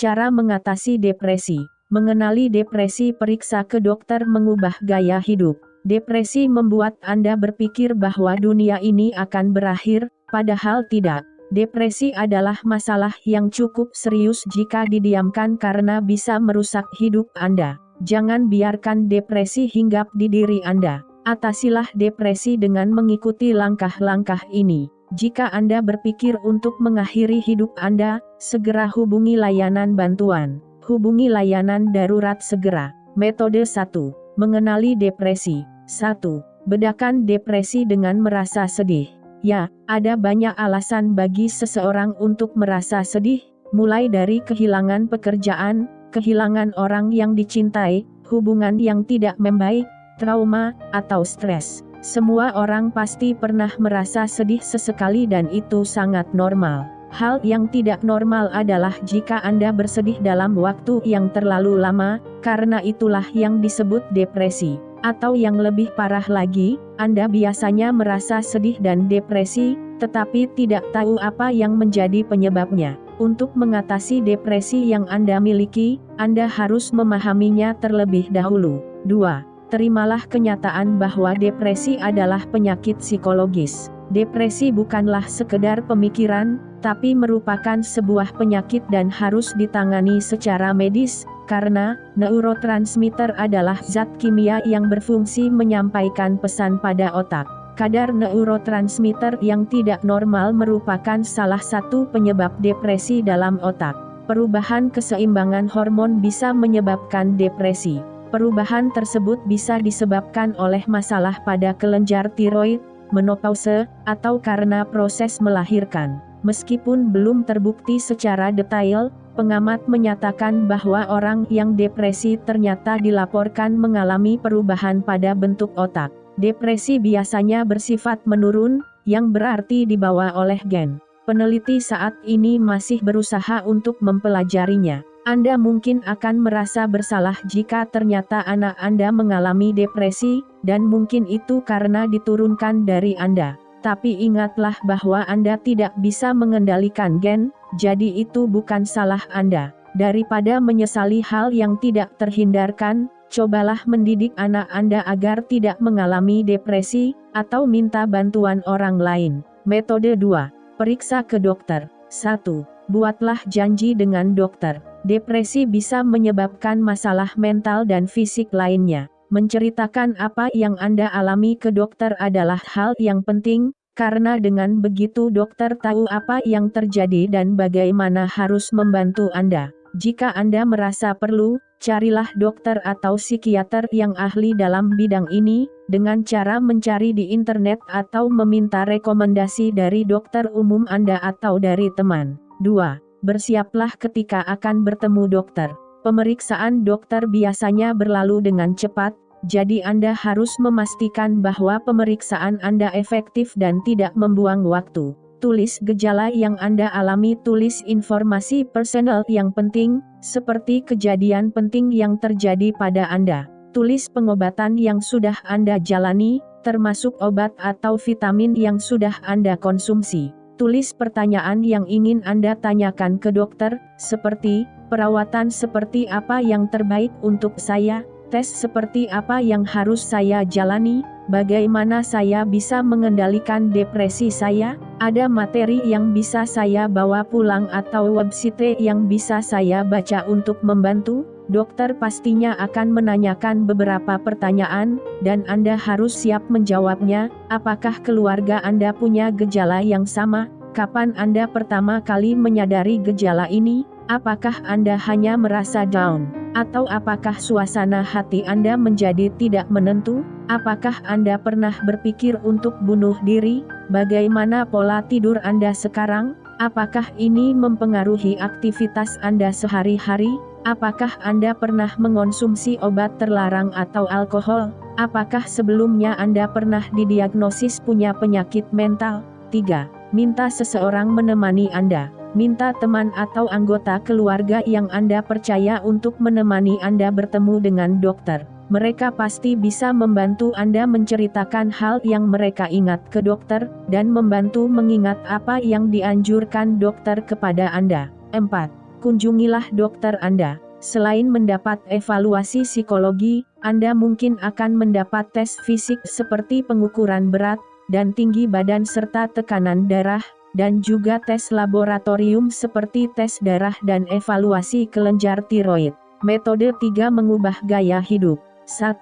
Cara mengatasi depresi. Mengenali depresi, periksa ke dokter. Mengubah gaya hidup. Depresi membuat Anda berpikir bahwa dunia ini akan berakhir, padahal tidak. Depresi adalah masalah yang cukup serius jika didiamkan karena bisa merusak hidup Anda. Jangan biarkan depresi hinggap di diri Anda. Atasilah depresi dengan mengikuti langkah-langkah ini. Jika Anda berpikir untuk mengakhiri hidup Anda, segera hubungi layanan bantuan. Hubungi layanan darurat segera. Metode 1. Mengenali depresi. 1. Bedakan depresi dengan merasa sedih. Ya, ada banyak alasan bagi seseorang untuk merasa sedih, mulai dari kehilangan pekerjaan, kehilangan orang yang dicintai, hubungan yang tidak membaik, trauma, atau stres. Semua orang pasti pernah merasa sedih sesekali dan itu sangat normal. Hal yang tidak normal adalah jika Anda bersedih dalam waktu yang terlalu lama, karena itulah yang disebut depresi. Atau yang lebih parah lagi, Anda biasanya merasa sedih dan depresi, tetapi tidak tahu apa yang menjadi penyebabnya. Untuk mengatasi depresi yang Anda miliki, Anda harus memahaminya terlebih dahulu. 2. Terimalah kenyataan bahwa depresi adalah penyakit psikologis. Depresi bukanlah sekedar pemikiran, tapi merupakan sebuah penyakit dan harus ditangani secara medis, karena neurotransmitter adalah zat kimia yang berfungsi menyampaikan pesan pada otak. Kadar neurotransmitter yang tidak normal merupakan salah satu penyebab depresi dalam otak. Perubahan keseimbangan hormon bisa menyebabkan depresi. Perubahan tersebut bisa disebabkan oleh masalah pada kelenjar tiroid, menopause, atau karena proses melahirkan. Meskipun belum terbukti secara detail, pengamat menyatakan bahwa orang yang depresi ternyata dilaporkan mengalami perubahan pada bentuk otak. Depresi biasanya bersifat menurun, yang berarti dibawa oleh gen. Peneliti saat ini masih berusaha untuk mempelajarinya. Anda mungkin akan merasa bersalah jika ternyata anak Anda mengalami depresi, dan mungkin itu karena diturunkan dari Anda. Tapi ingatlah bahwa Anda tidak bisa mengendalikan gen, jadi itu bukan salah Anda. Daripada menyesali hal yang tidak terhindarkan, cobalah mendidik anak Anda agar tidak mengalami depresi, atau minta bantuan orang lain. Metode 2. Periksa ke dokter. 1. Buatlah janji dengan dokter. Depresi bisa menyebabkan masalah mental dan fisik lainnya. Menceritakan apa yang Anda alami ke dokter adalah hal yang penting, karena dengan begitu dokter tahu apa yang terjadi dan bagaimana harus membantu Anda. Jika Anda merasa perlu, carilah dokter atau psikiater yang ahli dalam bidang ini, dengan cara mencari di internet atau meminta rekomendasi dari dokter umum Anda atau dari teman. 2. Bersiaplah ketika akan bertemu dokter. Pemeriksaan dokter biasanya berlalu dengan cepat, jadi Anda harus memastikan bahwa pemeriksaan Anda efektif dan tidak membuang waktu. Tulis gejala yang Anda alami. Tulis informasi personal yang penting, seperti kejadian penting yang terjadi pada Anda. Tulis pengobatan yang sudah Anda jalani, termasuk obat atau vitamin yang sudah Anda konsumsi. Tulis pertanyaan yang ingin Anda tanyakan ke dokter, seperti, perawatan seperti apa yang terbaik untuk saya, tes seperti apa yang harus saya jalani, bagaimana saya bisa mengendalikan depresi saya, ada materi yang bisa saya bawa pulang atau website yang bisa saya baca untuk membantu. Dokter pastinya akan menanyakan beberapa pertanyaan, dan Anda harus siap menjawabnya. Apakah keluarga Anda punya gejala yang sama? Kapan Anda pertama kali menyadari gejala ini? Apakah Anda hanya merasa down? Atau apakah suasana hati Anda menjadi tidak menentu? Apakah Anda pernah berpikir untuk bunuh diri? Bagaimana pola tidur Anda sekarang? Apakah ini mempengaruhi aktivitas Anda sehari-hari? Apakah Anda pernah mengonsumsi obat terlarang atau alkohol? Apakah sebelumnya Anda pernah didiagnosis punya penyakit mental? 3. Minta seseorang menemani Anda. Minta teman atau anggota keluarga yang Anda percaya untuk menemani Anda bertemu dengan dokter. Mereka pasti bisa membantu Anda menceritakan hal yang mereka ingat ke dokter, dan membantu mengingat apa yang dianjurkan dokter kepada Anda. 4. kunjungilah dokter Anda. Selain mendapat evaluasi psikologi, Anda mungkin akan mendapat tes fisik seperti pengukuran berat dan tinggi badan serta tekanan darah, dan juga tes laboratorium seperti tes darah dan evaluasi kelenjar tiroid. Metode 3 mengubah gaya hidup. 1.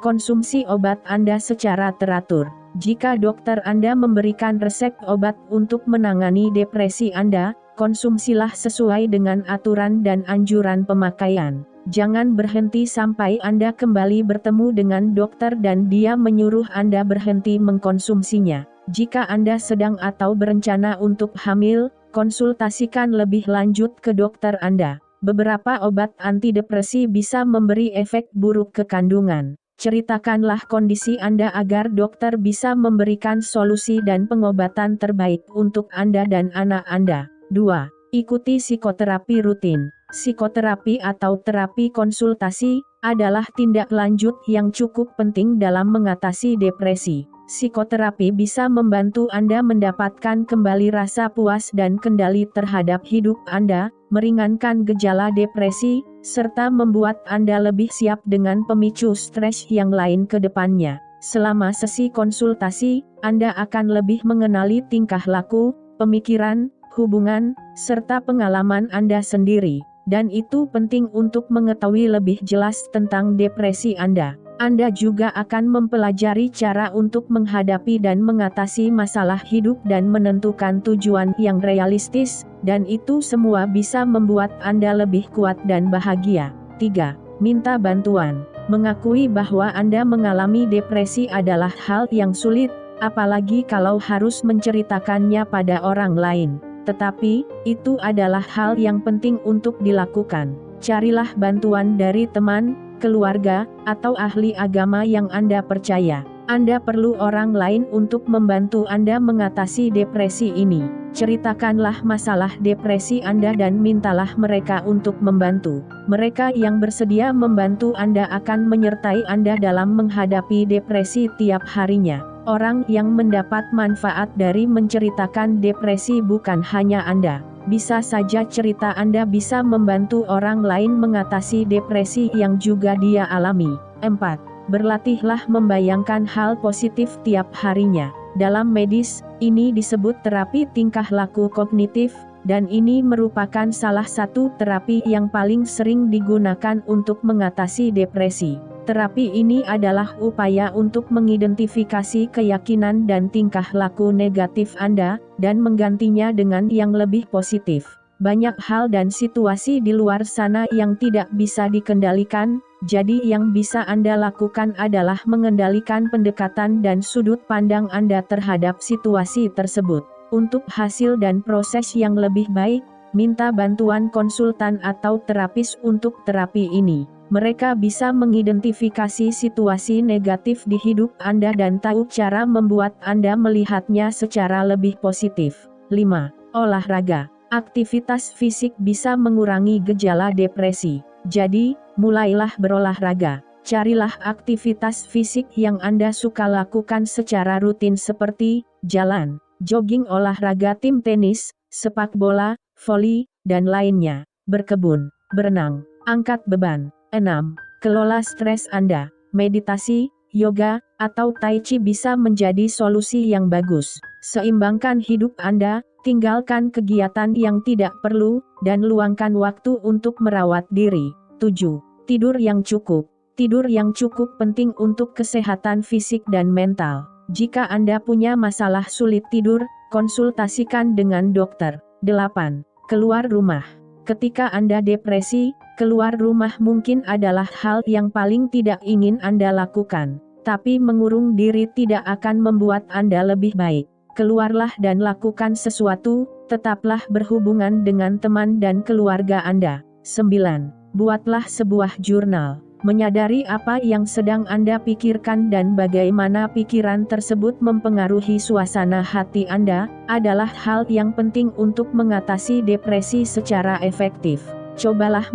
Konsumsi obat Anda secara teratur. Jika dokter Anda memberikan resep obat untuk menangani depresi Anda, konsumsilah sesuai dengan aturan dan anjuran pemakaian. Jangan berhenti sampai Anda kembali bertemu dengan dokter dan dia menyuruh Anda berhenti mengkonsumsinya. Jika Anda sedang atau berencana untuk hamil, konsultasikan lebih lanjut ke dokter Anda. Beberapa obat antidepresi bisa memberi efek buruk ke kandungan. Ceritakanlah kondisi Anda agar dokter bisa memberikan solusi dan pengobatan terbaik untuk Anda dan anak Anda. 2. Ikuti psikoterapi rutin. Psikoterapi atau terapi konsultasi adalah tindak lanjut yang cukup penting dalam mengatasi depresi. Psikoterapi bisa membantu Anda mendapatkan kembali rasa puas dan kendali terhadap hidup Anda, meringankan gejala depresi, serta membuat Anda lebih siap dengan pemicu stres yang lain ke depannya. Selama sesi konsultasi, Anda akan lebih mengenali tingkah laku, pemikiran, hubungan, serta pengalaman Anda sendiri, dan itu penting untuk mengetahui lebih jelas tentang depresi Anda. Anda juga akan mempelajari cara untuk menghadapi dan mengatasi masalah hidup dan menentukan tujuan yang realistis, dan itu semua bisa membuat Anda lebih kuat dan bahagia. 3. Minta bantuan. Mengakui bahwa Anda mengalami depresi adalah hal yang sulit, apalagi kalau harus menceritakannya pada orang lain. Tetapi, itu adalah hal yang penting untuk dilakukan. Carilah bantuan dari teman, keluarga, atau ahli agama yang Anda percaya. Anda perlu orang lain untuk membantu Anda mengatasi depresi ini. Ceritakanlah masalah depresi Anda dan mintalah mereka untuk membantu. Mereka yang bersedia membantu Anda akan menyertai Anda dalam menghadapi depresi tiap harinya. Orang yang mendapat manfaat dari menceritakan depresi bukan hanya Anda. Bisa saja cerita Anda bisa membantu orang lain mengatasi depresi yang juga dia alami. 4. Berlatihlah membayangkan hal positif tiap harinya. Dalam medis, ini disebut terapi tingkah laku kognitif, dan ini merupakan salah satu terapi yang paling sering digunakan untuk mengatasi depresi. Terapi ini adalah upaya untuk mengidentifikasi keyakinan dan tingkah laku negatif Anda, dan menggantinya dengan yang lebih positif. Banyak hal dan situasi di luar sana yang tidak bisa dikendalikan, jadi yang bisa Anda lakukan adalah mengendalikan pendekatan dan sudut pandang Anda terhadap situasi tersebut. Untuk hasil dan proses yang lebih baik, minta bantuan konsultan atau terapis untuk terapi ini. Mereka bisa mengidentifikasi situasi negatif di hidup Anda dan tahu cara membuat Anda melihatnya secara lebih positif. 5. Olahraga. Aktivitas fisik bisa mengurangi gejala depresi. Jadi, mulailah berolahraga. Carilah aktivitas fisik yang Anda suka lakukan secara rutin seperti jalan, jogging, olahraga tim tenis, sepak bola, voli, dan lainnya. Berkebun, berenang, angkat beban. 6. Kelola stres Anda. Meditasi, yoga, atau tai chi bisa menjadi solusi yang bagus. Seimbangkan hidup Anda, tinggalkan kegiatan yang tidak perlu, dan luangkan waktu untuk merawat diri. 7. Tidur yang cukup. Tidur yang cukup penting untuk kesehatan fisik dan mental. Jika Anda punya masalah sulit tidur, konsultasikan dengan dokter. 8. Keluar rumah. Ketika Anda depresi, keluar rumah mungkin adalah hal yang paling tidak ingin Anda lakukan. Tapi mengurung diri tidak akan membuat Anda lebih baik. Keluarlah dan lakukan sesuatu, tetaplah berhubungan dengan teman dan keluarga Anda. 9. Buatlah sebuah jurnal. Menyadari apa yang sedang Anda pikirkan dan bagaimana pikiran tersebut mempengaruhi suasana hati Anda, adalah hal yang penting untuk mengatasi depresi secara efektif. Cobalah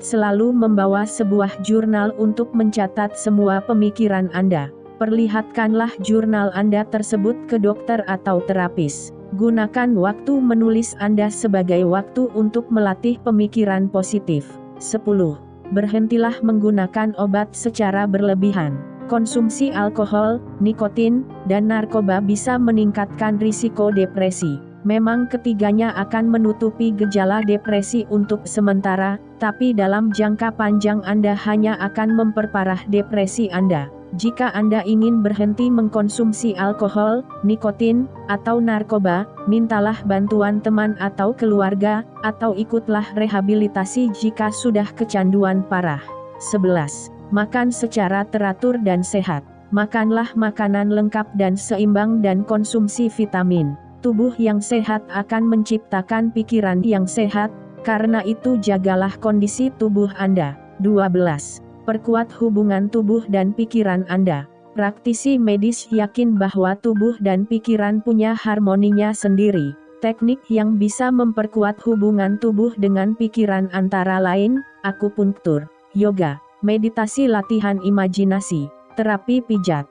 selalu membawa sebuah jurnal untuk mencatat semua pemikiran Anda. Perlihatkanlah jurnal Anda tersebut ke dokter atau terapis. Gunakan waktu menulis Anda sebagai waktu untuk melatih pemikiran positif. 10. Berhentilah menggunakan obat secara berlebihan. Konsumsi alkohol, nikotin, dan narkoba bisa meningkatkan risiko depresi. Memang ketiganya akan menutupi gejala depresi untuk sementara, tapi dalam jangka panjang Anda hanya akan memperparah depresi Anda. Jika Anda ingin berhenti mengkonsumsi alkohol, nikotin, atau narkoba, mintalah bantuan teman atau keluarga, atau ikutlah rehabilitasi jika sudah kecanduan parah. 11. Makan secara teratur dan sehat. Makanlah makanan lengkap dan seimbang dan konsumsi vitamin. Tubuh yang sehat akan menciptakan pikiran yang sehat, karena itu jagalah kondisi tubuh Anda. 12. Perkuat hubungan tubuh dan pikiran Anda. Praktisi medis yakin bahwa tubuh dan pikiran punya harmoninya sendiri. Teknik yang bisa memperkuat hubungan tubuh dengan pikiran antara lain, akupunktur, yoga, meditasi latihan imajinasi, terapi pijat,